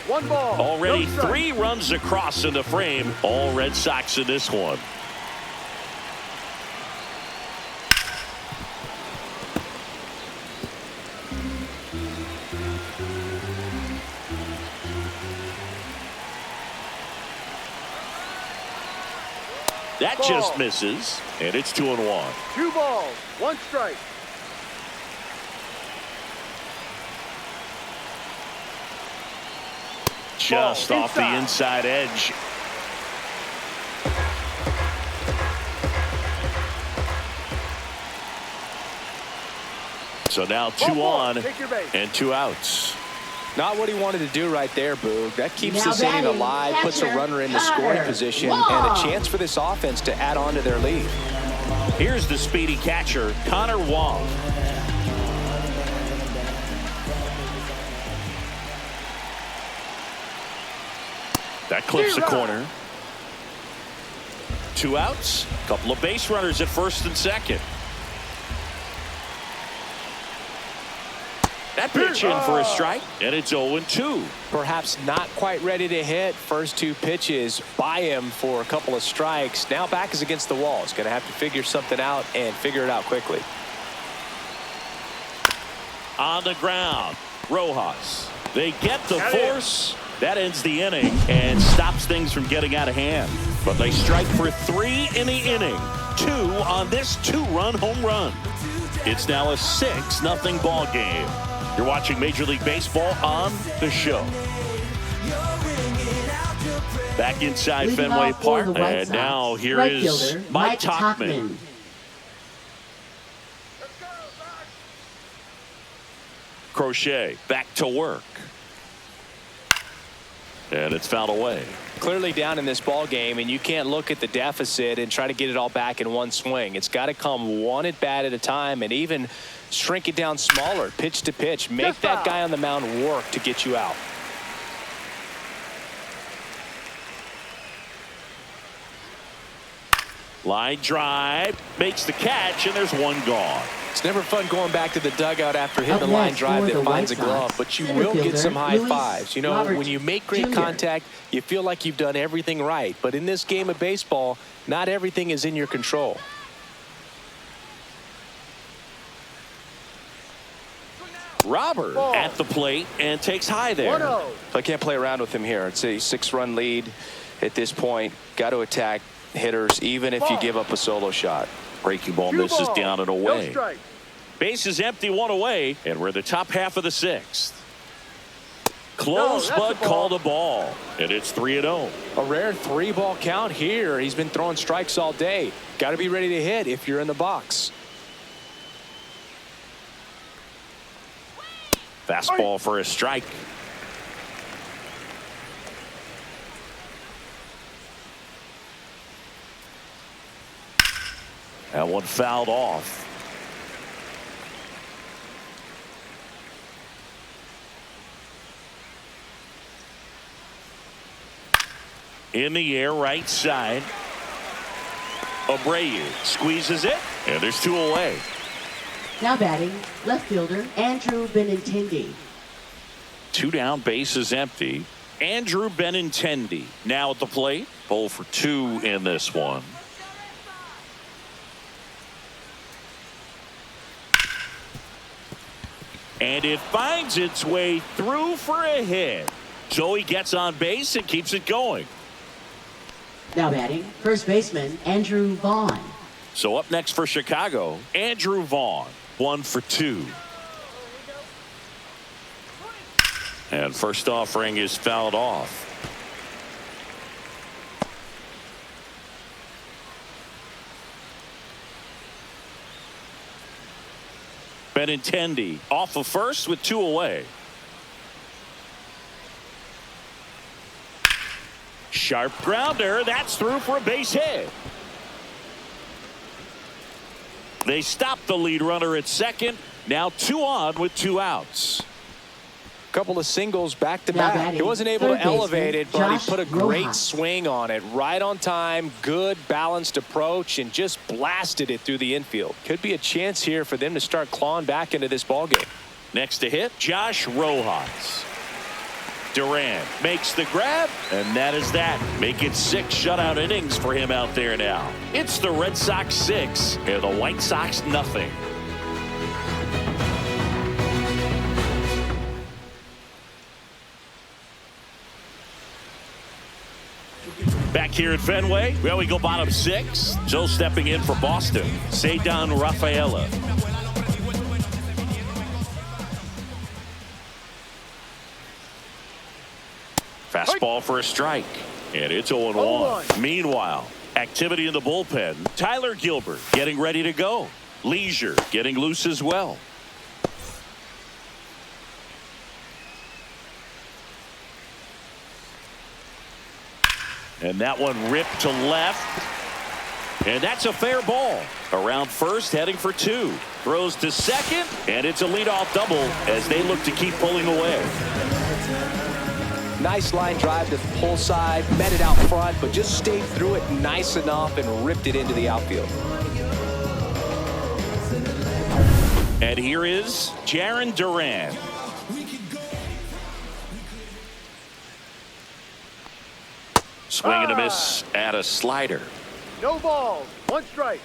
S3: 1 ball.
S1: Already
S3: no strike.
S1: 3 runs across in the frame. All Red Sox in this one. That just misses, and it's 2-1.
S3: 2 balls. 1 strike.
S1: Just
S3: Ball
S1: off the
S3: inside.
S1: inside edge. So now 2
S3: One ball.
S1: on
S3: Take your base.
S1: and 2 outs.
S2: Not what he wanted to do right there, Boog. That keeps
S4: Now
S2: this inning
S4: batting,
S2: alive, puts a
S4: catcher,
S2: runner in the scoring
S4: Connor
S2: position,
S4: Wong.
S2: and a chance for this offense to add on to their lead.
S1: Here's the speedy catcher, Connor Wong. That clips the corner. 2 outs. Couple of base runners at first and second. That pitch in for a strike, and it's 0-2.
S2: Perhaps not quite ready to hit. First 2 pitches by him for a couple of strikes. Now back is against the wall. He's going to have to figure something out and figure it out quickly.
S1: On the ground, Rojas. They get the force. That ends the inning and stops things from getting out of hand. But they strike for 3 in the inning. 2 on this 2-run home run. It's now a 6-0 ball game. You're watching Major League Baseball on The Show. Back inside
S4: Leading
S1: Fenway
S4: off for
S1: Park.
S4: the White
S1: And
S4: Sox,
S1: now here
S4: right
S1: is
S4: fielder,
S1: Mike Tauchman. Crochet back to work. And it's fouled away.
S2: Clearly down in this ball game, and you can't look at the deficit and try to get it all back in one swing. It's got to come one at bat at a time, and even shrink it down smaller, pitch to pitch. Make that guy on the mound work to get you out.
S1: Line drive, makes the catch, and there's 1 gone.
S2: It's never fun going back to the dugout after hitting
S4: Up
S2: a line
S4: next
S2: drive
S4: for
S2: that
S4: the
S2: finds a
S4: White
S2: glove,
S4: Sox,
S2: but you
S4: center
S2: will get
S4: fielder,
S2: some high
S4: Luis
S2: fives. You know,
S4: Robert
S2: when you make great
S4: Jr.
S2: contact, you feel like you've done everything right. But in this game of baseball, not everything is in your control.
S1: Robert at the plate and takes high there.
S3: 1-0.
S2: I can't play around with him here. It's a 6-run lead at this point. Got to attack hitters, even if you give up a solo shot.
S1: Breaking ball
S3: 2
S1: misses
S3: balls.
S1: down and
S3: No
S1: away.
S3: strike.
S1: Base is empty, 1 away, and we're the top half of the 6th.
S3: No,
S1: Close,
S3: that's
S1: but
S3: a ball.
S1: called a ball, and it's 3-0.
S2: A rare 3-ball count here. He's been throwing strikes all day. Got to be ready to hit if you're in the box.
S1: Fastball for a strike. That one fouled off. In the air, right side. Abreu squeezes it, and there's 2 away.
S4: Now batting, left fielder, Andrew Benintendi.
S1: 2 down, base is empty. Andrew Benintendi now at the plate. 0 for 2 in this one. And it finds its way through for a hit. So he gets on base and keeps it going.
S4: Now batting, first baseman, Andrew Vaughn.
S1: So up next for Chicago, Andrew Vaughn. 1 for 2. And first offering is fouled off. Benintendi off of first with 2 away. Sharp grounder. That's through for a base hit. They stopped the lead runner at second. Now 2 on with 2 outs.
S2: Couple of singles back to back. He wasn't able to elevate it, but he put a great swing on it. Right on time, good balanced approach, and just blasted it through the infield. Could be a chance here for them to start clawing back into this ball game.
S1: Next to hit, Josh Rojas. Duran makes the grab, and that is that. Make it 6 shutout innings for him out there now. It's the Red Sox 6 and the White Sox nothing. Back here at Fenway, well, we go bottom 6. So stepping in for Boston, Ceddanne Rafaela. Fastball for a strike, and it's 0-1. Meanwhile, activity in the bullpen. Tyler Gilbert getting ready to go. Leisure getting loose as well. And that one ripped to left. And that's a fair ball. Around first, heading for 2. Throws to second, and it's a leadoff double as they look to keep pulling away.
S2: Nice line drive to the pull side, met it out front, but just stayed through it nice enough and ripped it into the outfield.
S1: And here is Jarren Duran. Swing and a miss at a slider.
S3: No balls. 1 strike.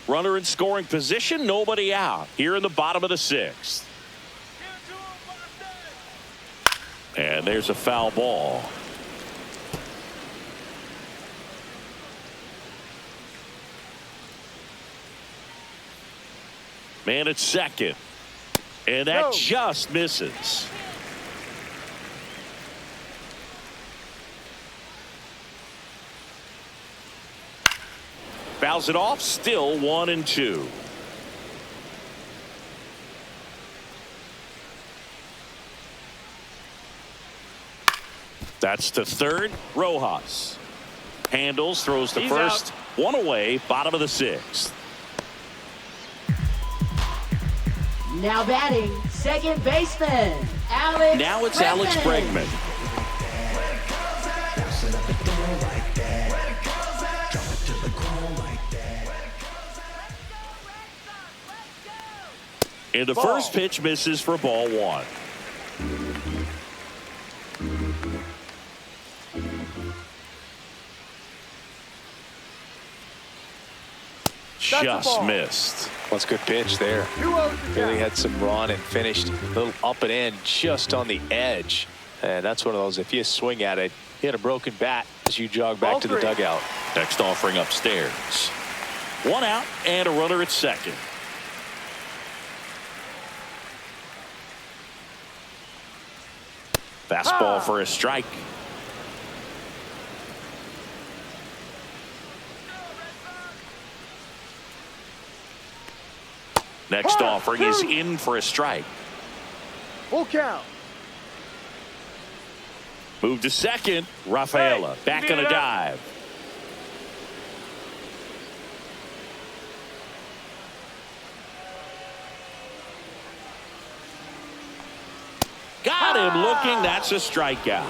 S1: Runner in scoring position, nobody out. Here in the bottom of the 6th. And there's a foul ball. Man at second. And that just misses. Fouls it off, still 1-2. That's to third. Rojas handles, throws to first. Out. 1 away, bottom of the 6th.
S4: Now batting, second baseman, Alex.
S1: Now it's Alex Bregman. And the first pitch misses for ball 1. Just missed.
S2: That's a good pitch there. Really had some run and finished a little up and in just on the edge. And that's one of those, if you swing at it, you had a broken bat as you jog back to the dugout.
S1: Next offering upstairs. 1 out and a runner at second. Fastball for a strike. Next offering is in for a strike.
S3: Full count.
S1: Move to second. Rafaela back on a dive. Got him looking. That's a strikeout.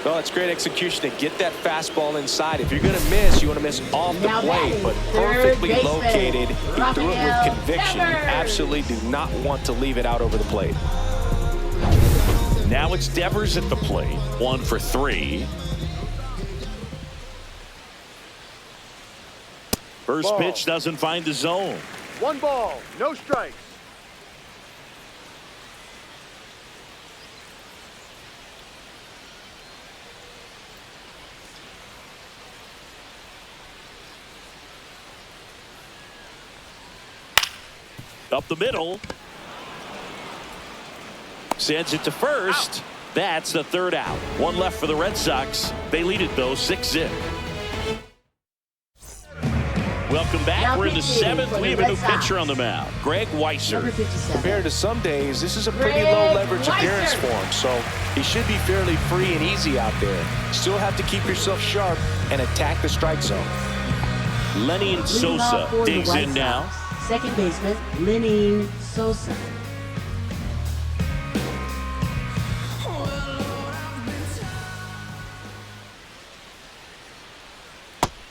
S2: Well, it's great execution to get that fastball inside. If you're going to miss, you want to miss off the plate, but perfectly located. He threw it with conviction. You absolutely do not want to leave it out over the plate.
S1: Now it's Devers at the plate. 1 for 3. First pitch doesn't find the zone.
S3: 1 ball, no strikes.
S1: Up the middle. Sends it to first. Out. That's the third out. One left for the Red Sox. They lead it, though, 6-0. Welcome back.
S4: Now
S1: we're in the 7th. We have a new pitcher on the mound, Greg Weiser.
S2: Compared to some days, this is a pretty low leverage appearance for him, so he should be fairly free and easy out there. Still have to keep yourself sharp and attack the strike zone.
S1: Lenny Sosa digs in now.
S4: Second baseman, Lenny Sosa.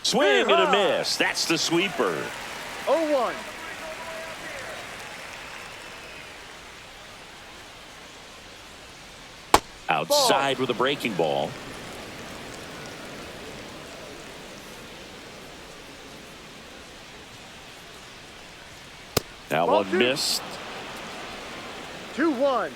S1: Swing and a miss. That's the sweeper.
S3: 0-1.
S1: Outside with a breaking ball. That one missed.
S3: 2-1.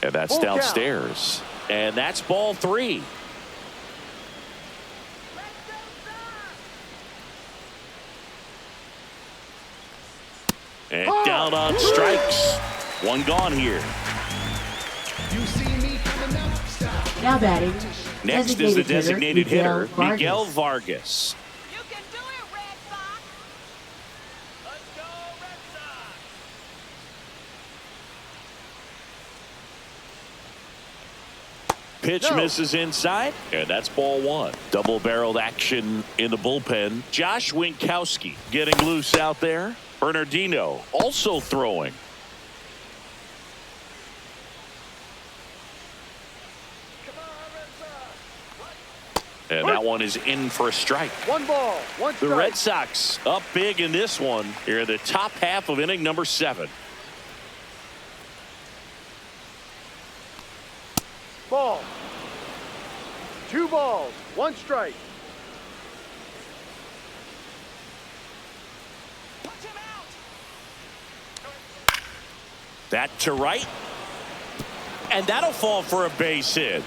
S1: And that's downstairs. And that's ball 3. And down on strikes. One gone here.
S4: Now batting.
S1: Next is the designated hitter, Miguel Vargas. Pitch misses inside, and that's ball 1. Double-barreled action in the bullpen. Josh Winkowski getting loose out there. Bernardino also throwing. And that one is in for a strike.
S3: 1 ball, 1 strike.
S1: The Red Sox up big in this one here in the top half of inning number 7.
S3: Ball. 2 balls, 1 strike.
S1: That to right. And that'll fall for a base hit.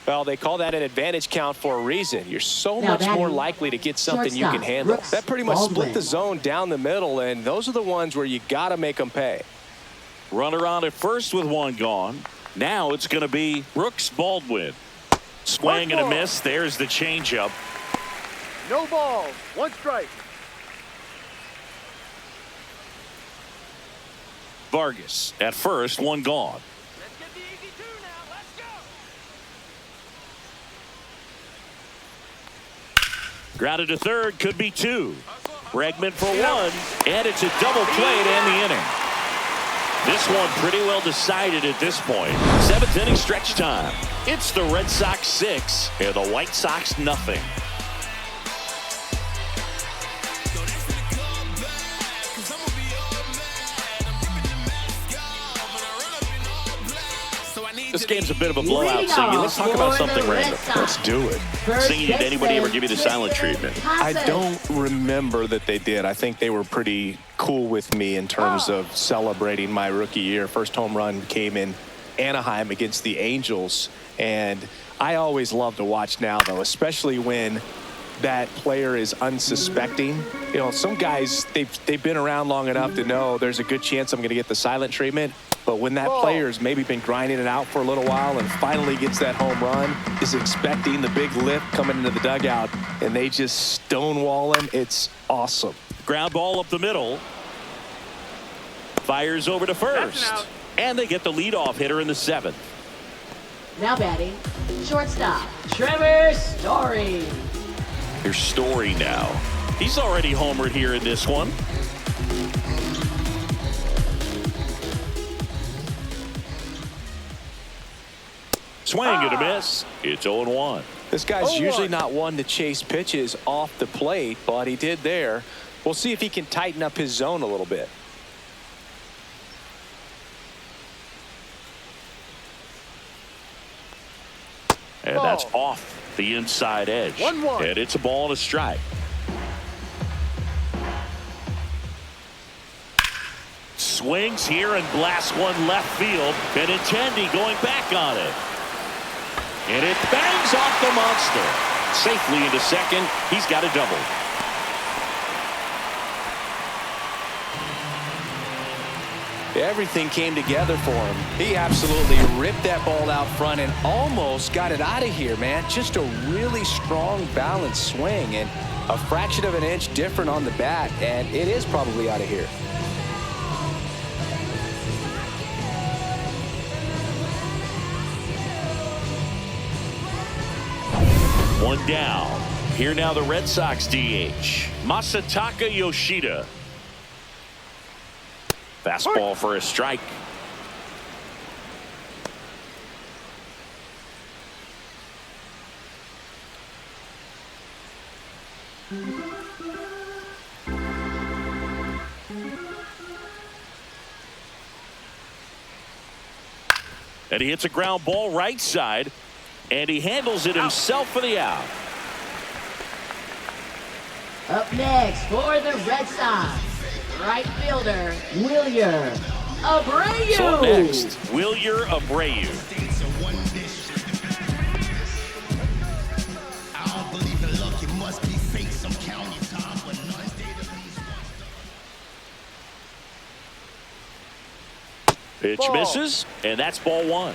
S2: Well, they call that an advantage count for a reason. You're so much more likely to get something you can handle. That pretty much split the zone down the middle, and those are the ones where you got to make them pay.
S1: Runner on at first with 1 gone. Now it's going to be Brooks Baldwin. Swing and a miss. There's the changeup.
S3: No balls, 1 strike.
S1: Vargas at first, 1 gone.
S6: Let's get the easy 2 now. Let's go.
S1: Grounded to third, could be 2. Bregman for 1, and it's a double play to end the inning. This one pretty well decided at this point. 7th inning stretch time. It's the Red Sox 6 and the White Sox nothing. This game's a bit of a blowout, so let's talk about something random.
S2: Let's do it.
S1: Singing, did anybody ever give you the silent treatment?
S2: I don't remember that they did. I think they were pretty cool with me in terms of celebrating my rookie year. First home run came in Anaheim against the Angels, and I always love to watch now, though, especially when that player is unsuspecting. You know, some guys, they've been around long enough to know there's a good chance I'm going to get the silent treatment. But when that player's maybe been grinding it out for a little while and finally gets that home run, is expecting the big lift coming into the dugout, and they just stonewall him, it's awesome.
S1: Ground ball up the middle. Fires over to first. And they get the leadoff hitter in the 7th.
S4: Now batting, shortstop, Trevor Story.
S1: Here's Story now. He's already homered here in this one. Swing and a miss. It's 0-1.
S2: This guy's usually not one to chase pitches off the plate, but he did there. We'll see if he can tighten up his zone a little bit.
S1: And that's off the inside edge.
S3: 1-1.
S1: And it's a ball and a strike. Swings here and blasts one left field. Benintendi going back on it. And it bangs off the monster. Safely into second. He's got a double.
S2: Everything came together for him. He absolutely ripped that ball out front and almost got it out of here, man. Just a really strong, balanced swing and a fraction of an inch different on the bat, and it is probably out of here.
S1: One down. Here now the Red Sox DH, Masataka Yoshida. Fastball for a strike. And he hits a ground ball right side, and he handles it himself for the out.
S4: Up next for the Red Sox, right fielder, Wilyer Abreu.
S1: So next, Wilyer Abreu. Pitch misses, and that's ball one.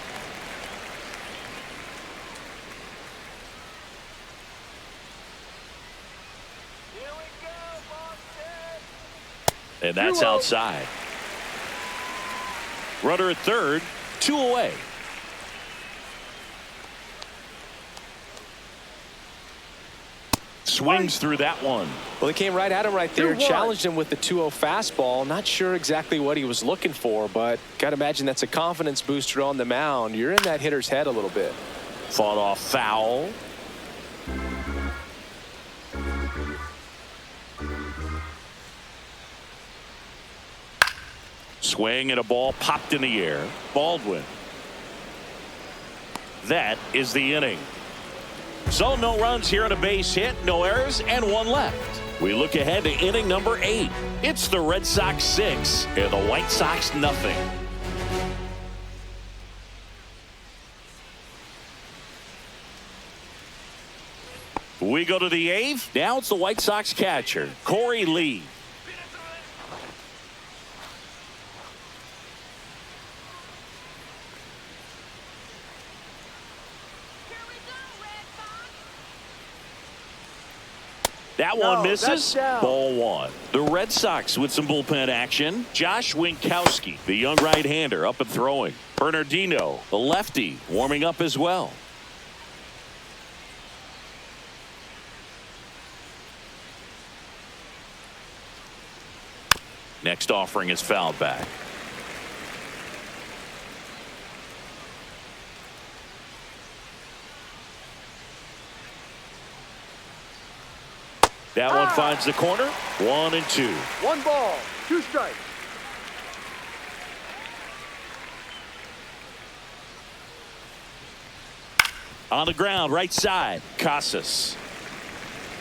S1: And that's outside. Runner at third, 2 away. Swings through that one.
S2: Well, he came right at him right there, challenged him with the 2-0 fastball. Not sure exactly what he was looking for, but got to imagine that's a confidence booster on the mound. You're in that hitter's head a little bit.
S1: Fought off foul. Swing and a ball popped in the air. Baldwin. That is the inning. So no runs here on a base hit, no errors, and 1 left. We look ahead to inning number 8. It's the Red Sox 6 and the White Sox nothing. We go to the 8th. Now it's the White Sox catcher, Corey Lee. That one misses. Ball 1. The Red Sox with some bullpen action. Josh Winkowski, the young right-hander, up and throwing. Bernardino, the lefty, warming up as well. Next offering is fouled back. That one finds the corner. 1 and 2.
S3: 1 ball, 2 strikes.
S1: On the ground, right side, Casas.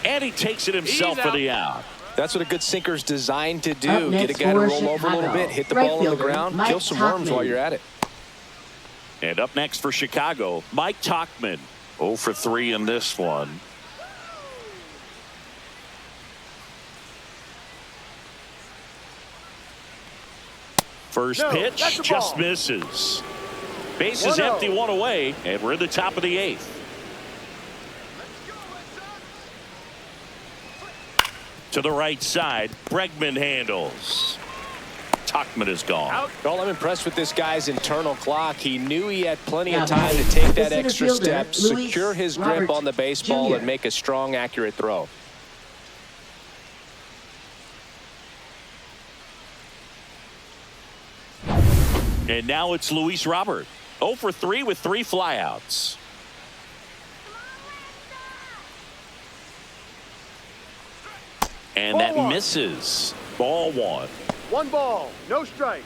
S1: And he takes it himself for the out.
S2: That's what a good sinker's designed to do. Get a guy to roll over a little bit, hit the ball on the ground, kill some worms while you're at it.
S1: And up next for Chicago, Mike Tauchman. 0 for 3 in this one. First pitch just misses. Base is empty, 1 away, and we're in the top of the 8th. To the right side, Bregman handles. Tauchman is gone.
S2: Well, I'm impressed with this guy's internal clock. He knew he had plenty of time to take that extra step, secure his grip on the baseball, and make a strong, accurate throw.
S1: And now it's Luis Robert. 0 for 3 with 3 flyouts. And that misses. Ball one.
S3: 1 ball, no strikes.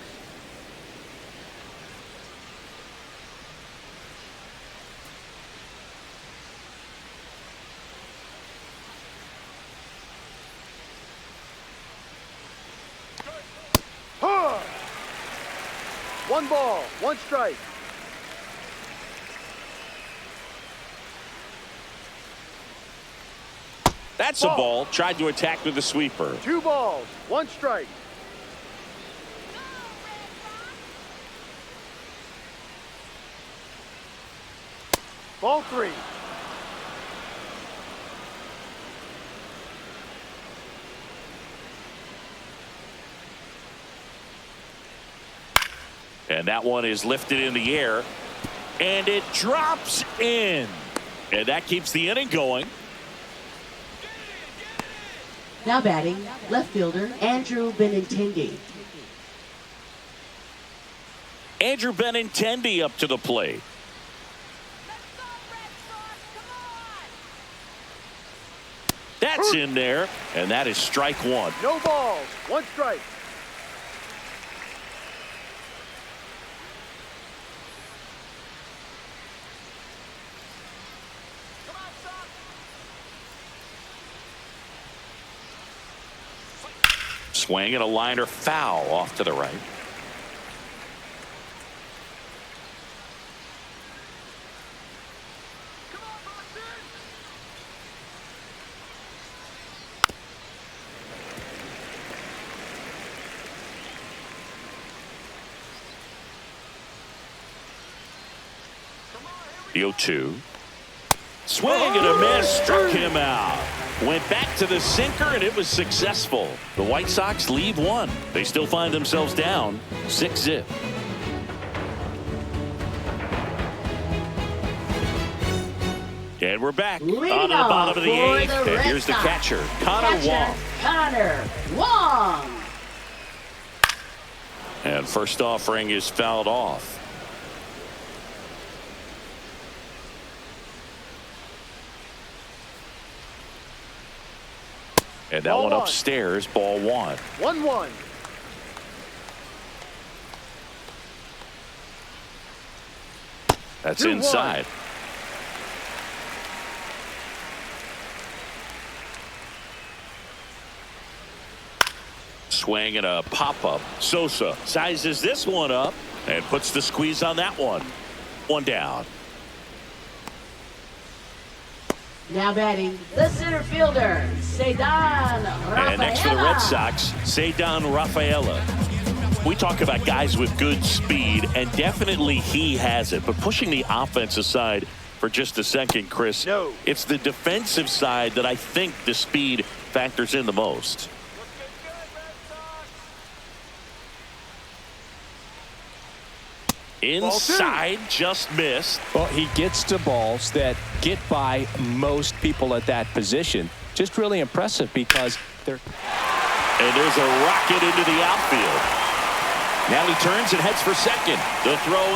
S3: Huh. 1 ball, 1 strike.
S1: That's a ball. Tried to attack with the sweeper.
S3: 2 balls, 1 strike. Ball 3.
S1: And that one is lifted in the air. And it drops in. And that keeps the inning going.
S4: Now batting, left fielder Andrew Benintendi.
S1: Andrew Benintendi up to the plate. That's in there, and that is strike 1.
S3: No balls, 1 strike.
S1: Swing and a liner foul off to the right. The 0-2. Swing and a miss. Struck him out. Went back to the sinker, and it was successful. The White Sox lead 1. They still find themselves down 6-0. And we're back on the bottom of the 8th. And here's the catcher, Connor Wong.
S4: Connor Wong.
S1: And first offering is fouled off. And that one upstairs, ball 1.
S3: 1-1.
S1: That's inside. Swing and a pop-up. Sosa sizes this one up and puts the squeeze on that one. 1 down.
S4: Now batting, the center fielder, Cedar Rafaela.
S1: And next for the Red Sox, Cedar Rafaela. We talk about guys with good speed, and definitely he has it. But pushing the offense aside for just a second, Chris, it's the defensive side that I think the speed factors in the most. Inside, just missed.
S2: Well, he gets to balls that get by most people at that position. Just really impressive because they're...
S1: And there's a rocket into the outfield. Now he turns and heads for second. The throw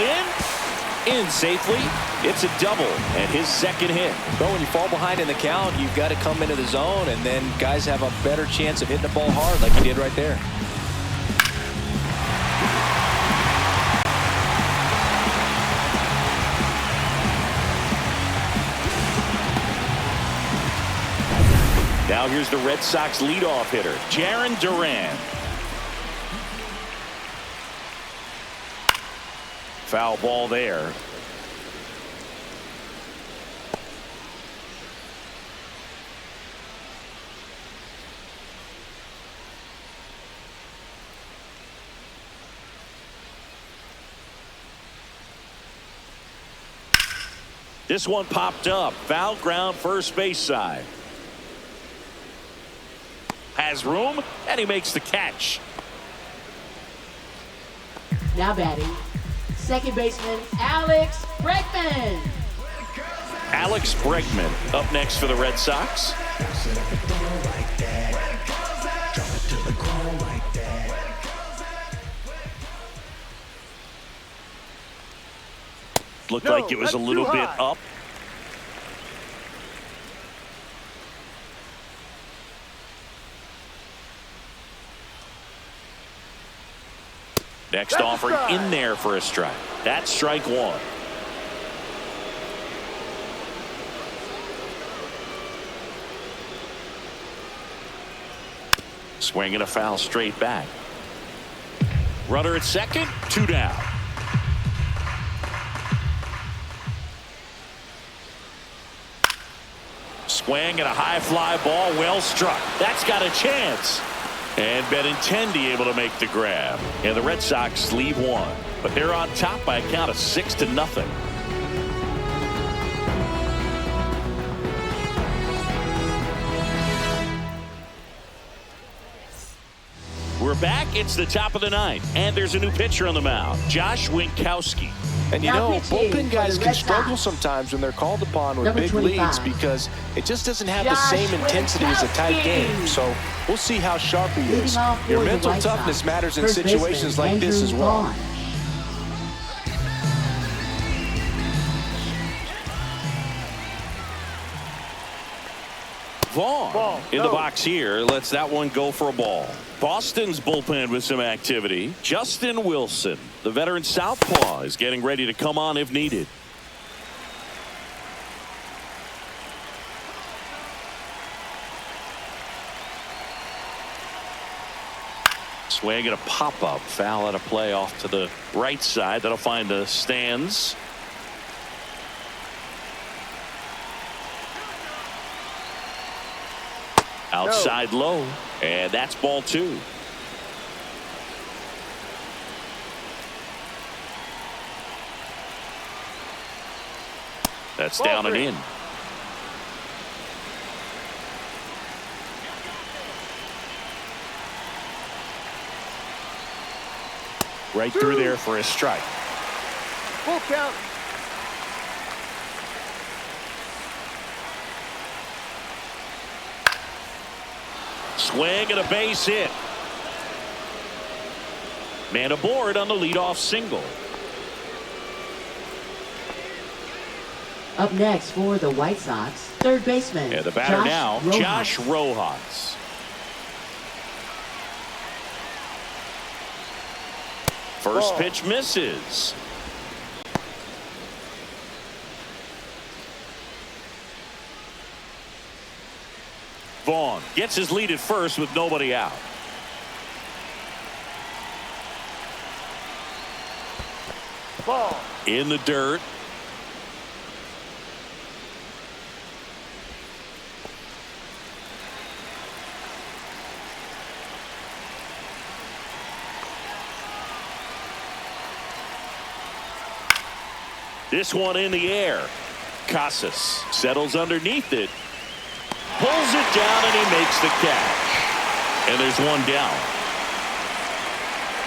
S1: in safely. It's a double and his second hit.
S2: But when you fall behind in the count, you've got to come into the zone, and then guys have a better chance of hitting the ball hard like he did right there.
S1: Now here's the Red Sox leadoff hitter, Jarren Duran. Foul ball there. This one popped up. Foul ground first base side. Has room, and he makes the catch.
S4: Now batting, second baseman Alex Bregman.
S1: Alex Bregman up next for the Red Sox. Looked like it was a little bit up. Next
S3: That's a
S1: offering
S3: strike.
S1: in there for a strike. That's strike one. Swinging a foul straight back. Runner at second, 2 down. Swing and a high fly ball, well struck. That's got a chance. And Benintendi able to make the grab. And the Red Sox leave one. But they're on top by a count of 6-0. We're back. It's the top of the ninth. And there's a new pitcher on the mound, Josh Winkowski.
S2: And you
S4: Now
S2: know,
S4: pitching
S2: bullpen
S4: for
S2: guys
S4: the
S2: can
S4: Red
S2: struggle
S4: Sox.
S2: sometimes when they're called upon with
S4: Number
S2: big
S4: 25.
S2: leads because it just doesn't have the
S4: Josh
S2: same intensity as a tight
S4: Winkowski.
S2: game. So we'll see how sharp he
S4: Leading
S2: is.
S4: off
S2: Your
S4: for the
S2: mental
S4: White
S2: toughness
S4: Sox,
S2: matters in
S4: first
S2: situations
S4: baseman
S2: like this as
S4: Andrew
S2: well.
S4: Vaughn.
S1: Vaughn
S3: Ball.
S1: in the
S3: No.
S1: box here lets that one go for a ball. Boston's bullpen with some activity. Justin Wilson, the veteran southpaw, is getting ready to come on if needed. Swing and a pop-up foul at a play off to the right side. That'll find the stands. Outside low, and that's ball 2. That's
S3: Ball
S1: down and
S3: 3.
S1: in. Right through there for a strike.
S3: Full count.
S1: Swing and a base hit. Man aboard on the leadoff single.
S4: Up next for the White Sox, third baseman
S1: And the batter
S4: Josh
S1: now,
S4: Rojas.
S1: Josh Rojas. First
S3: Ball.
S1: pitch misses. Vaughn gets his lead at first with nobody out.
S3: Ball.
S1: In the dirt. This one in the air. Casas settles underneath it. Pulls it down and he makes the catch. And there's one down.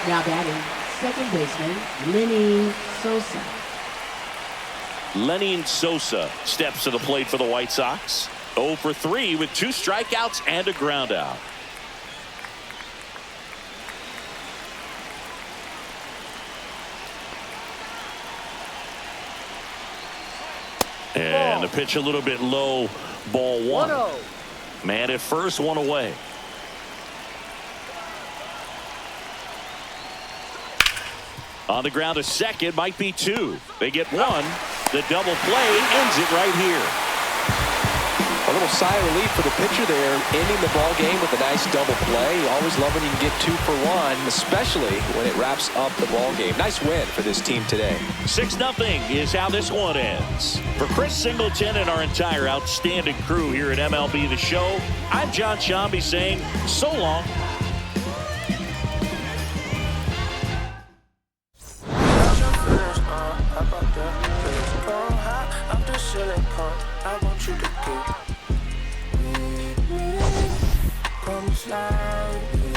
S4: Now batting, second baseman Lenny Sosa.
S1: Lenny Sosa steps to the plate for the White Sox. 0 for 3 with 2 strikeouts and a ground out. And the pitch a little bit low. Ball 1.
S3: 1-0.
S1: Man at first, one away. On the ground, a second, might be 2. They get 1. The double play ends it right here.
S2: A little sigh of relief for the pitcher there, ending the ball game with a nice double play. You always love when you can get 2 for 1, especially when it wraps up the ball game. Nice win for this team today.
S1: 6-0 is how this one ends. For Chris Singleton and our entire outstanding crew here at MLB The Show, I'm John Shambi saying so long.
S7: I want you to get me, come slide.